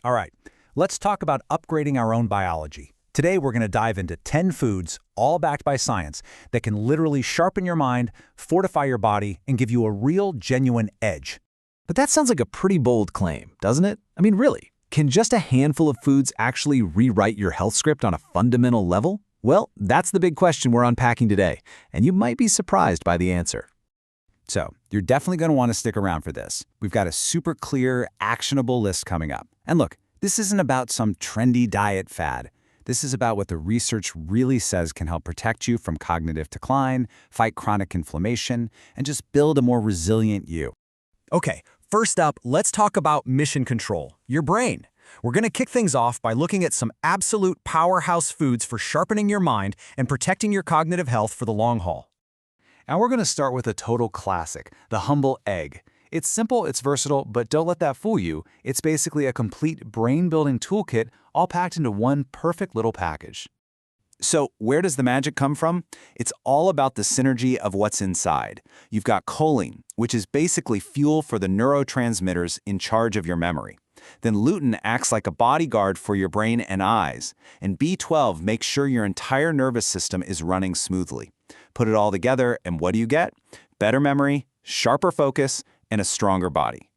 All right, let's talk about upgrading our own biology. Today, we're going to dive into 10 foods, all backed by science, that can literally sharpen your mind, fortify your body, and give you a real, genuine edge. But that sounds like a pretty bold claim, doesn't it? I mean, really, can just a handful of foods actually rewrite your health script on a fundamental level? Well, that's the big question we're unpacking today, and you might be surprised by the answer. So, you're definitely going to want to stick around for this. We've got a super clear, actionable list coming up. And look, this isn't about some trendy diet fad. This is about what the research really says can help protect you from cognitive decline, fight chronic inflammation, and just build a more resilient you. Okay, first up, let's talk about mission control, your brain. We're going to kick things off by looking at some absolute powerhouse foods for sharpening your mind and protecting your cognitive health for the long haul. And we're going to start with a total classic, the humble egg. It's simple, it's versatile, but don't let that fool you. It's basically a complete brain-building toolkit all packed into one perfect little package. So where does the magic come from? It's all about the synergy of what's inside. You've got choline, which is basically fuel for the neurotransmitters in charge of your memory. Then lutein acts like a bodyguard for your brain and eyes. And B12 makes sure your entire nervous system is running smoothly. Put it all together, and what do you get? Better memory, sharper focus, and a stronger body.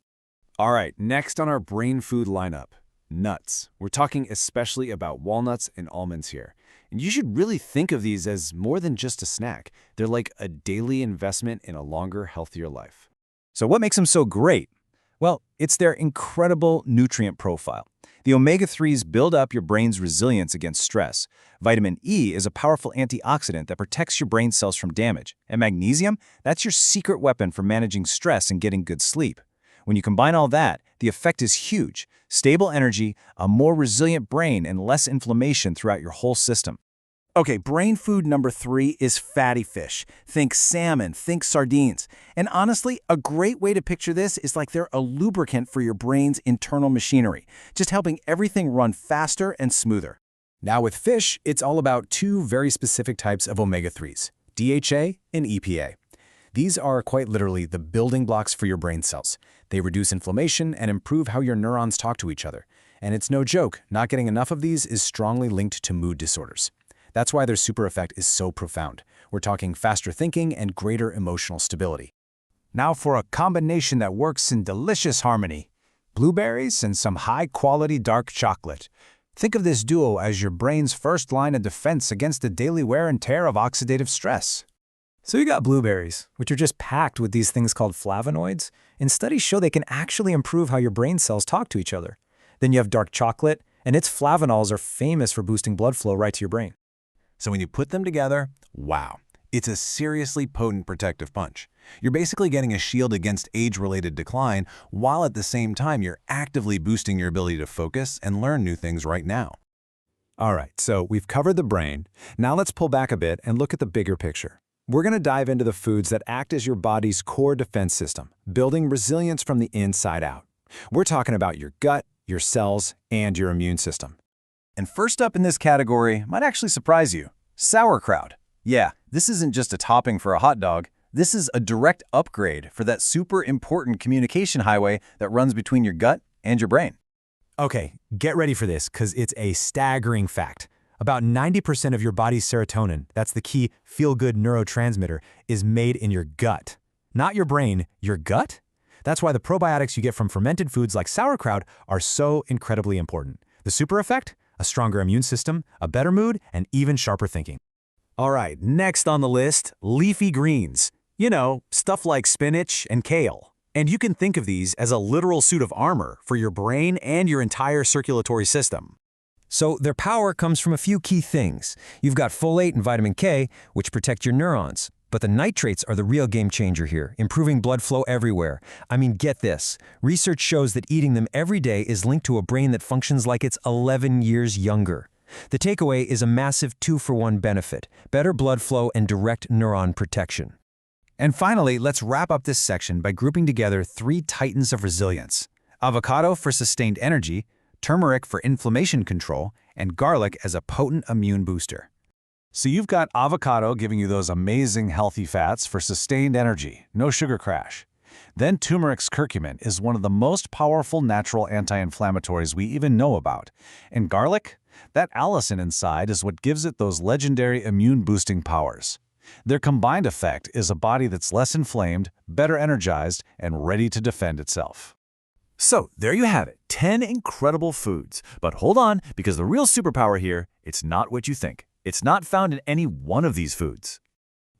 All right, next on our brain food lineup, nuts. We're talking especially about walnuts and almonds here. And you should really think of these as more than just a snack. They're like a daily investment in a longer, healthier life. So what makes them so great? Well, it's their incredible nutrient profile. The omega-3s build up your brain's resilience against stress. Vitamin E is a powerful antioxidant that protects your brain cells from damage. And magnesium, that's your secret weapon for managing stress and getting good sleep. When you combine all that, the effect is huge. Stable energy, a more resilient brain, and less inflammation throughout your whole system. Okay, brain food number 3 is fatty fish. Think salmon, think sardines. And honestly, a great way to picture this is like they're a lubricant for your brain's internal machinery, just helping everything run faster and smoother. Now with fish, it's all about two very specific types of omega-3s, DHA and EPA. These are quite literally the building blocks for your brain cells. They reduce inflammation and improve how your neurons talk to each other. And it's no joke, not getting enough of these is strongly linked to mood disorders. That's why their super effect is so profound. We're talking faster thinking and greater emotional stability. Now for a combination that works in delicious harmony. Blueberries and some high-quality dark chocolate. Think of this duo as your brain's first line of defense against the daily wear and tear of oxidative stress. So you got blueberries, which are just packed with these things called flavonoids, and studies show they can actually improve how your brain cells talk to each other. Then you have dark chocolate, and its flavonols are famous for boosting blood flow right to your brain. So when you put them together, wow, it's a seriously potent protective punch. You're basically getting a shield against age-related decline, while at the same time you're actively boosting your ability to focus and learn new things right now. All right, so we've covered the brain. Now let's pull back a bit and look at the bigger picture. We're going to dive into the foods that act as your body's core defense system, building resilience from the inside out. We're talking about your gut, your cells, and your immune system. And first up in this category might actually surprise you, sauerkraut. Yeah, this isn't just a topping for a hot dog. This is a direct upgrade for that super important communication highway that runs between your gut and your brain. Okay, get ready for this because it's a staggering fact. About 90% of your body's serotonin, that's the key feel-good neurotransmitter, is made in your gut. Not your brain, your gut? That's why the probiotics you get from fermented foods like sauerkraut are so incredibly important. The super effect? A stronger immune system, a better mood, and even sharper thinking. All right, next on the list, leafy greens. You know, stuff like spinach and kale. And you can think of these as a literal suit of armor for your brain and your entire circulatory system. So their power comes from a few key things. You've got folate and vitamin K, which protect your neurons. But the nitrates are the real game changer here, improving blood flow everywhere. I mean, get this. Research shows that eating them every day is linked to a brain that functions like it's 11 years younger. The takeaway is a massive 2-for-1 benefit, better blood flow and direct neuron protection. And finally, let's wrap up this section by grouping together 3 titans of resilience. Avocado for sustained energy, turmeric for inflammation control, and garlic as a potent immune booster. So you've got avocado giving you those amazing healthy fats for sustained energy, no sugar crash. Then turmeric's curcumin is one of the most powerful natural anti-inflammatories we even know about. And garlic? That allicin inside is what gives it those legendary immune-boosting powers. Their combined effect is a body that's less inflamed, better energized, and ready to defend itself. So, there you have it, 10 incredible foods. But hold on, because the real superpower here, it's not what you think. It's not found in any one of these foods.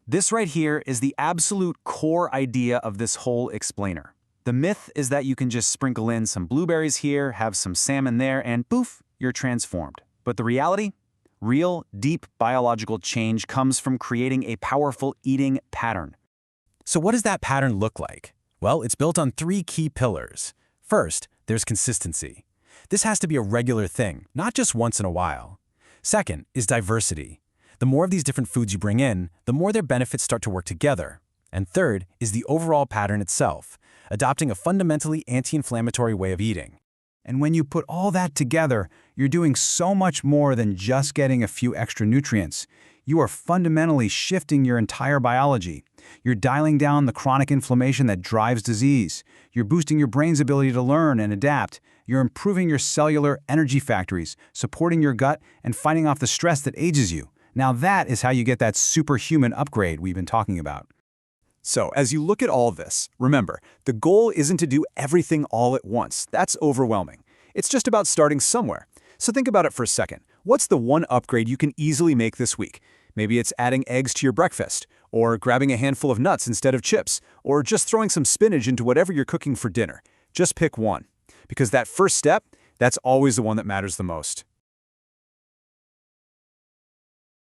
This right here is the absolute core idea of this whole explainer. The myth is that you can just sprinkle in some blueberries here, have some salmon there, and poof, you're transformed. But the reality? Real, deep biological change comes from creating a powerful eating pattern. So what does that pattern look like? Well, it's built on 3 key pillars. First, there's consistency. This has to be a regular thing, not just once in a while. Second is diversity. The more of these different foods you bring in, the more their benefits start to work together. And third is the overall pattern itself, adopting a fundamentally anti-inflammatory way of eating. And when you put all that together, you're doing so much more than just getting a few extra nutrients. You are fundamentally shifting your entire biology. You're dialing down the chronic inflammation that drives disease. You're boosting your brain's ability to learn and adapt. You're improving your cellular energy factories, supporting your gut, and fighting off the stress that ages you. Now that is how you get that superhuman upgrade we've been talking about. So, as you look at all this, remember, the goal isn't to do everything all at once. That's overwhelming. It's just about starting somewhere. So think about it for a second. What's the one upgrade you can easily make this week? Maybe it's adding eggs to your breakfast, or grabbing a handful of nuts instead of chips, or just throwing some spinach into whatever you're cooking for dinner. Just pick one. Because that first step, that's always the one that matters the most.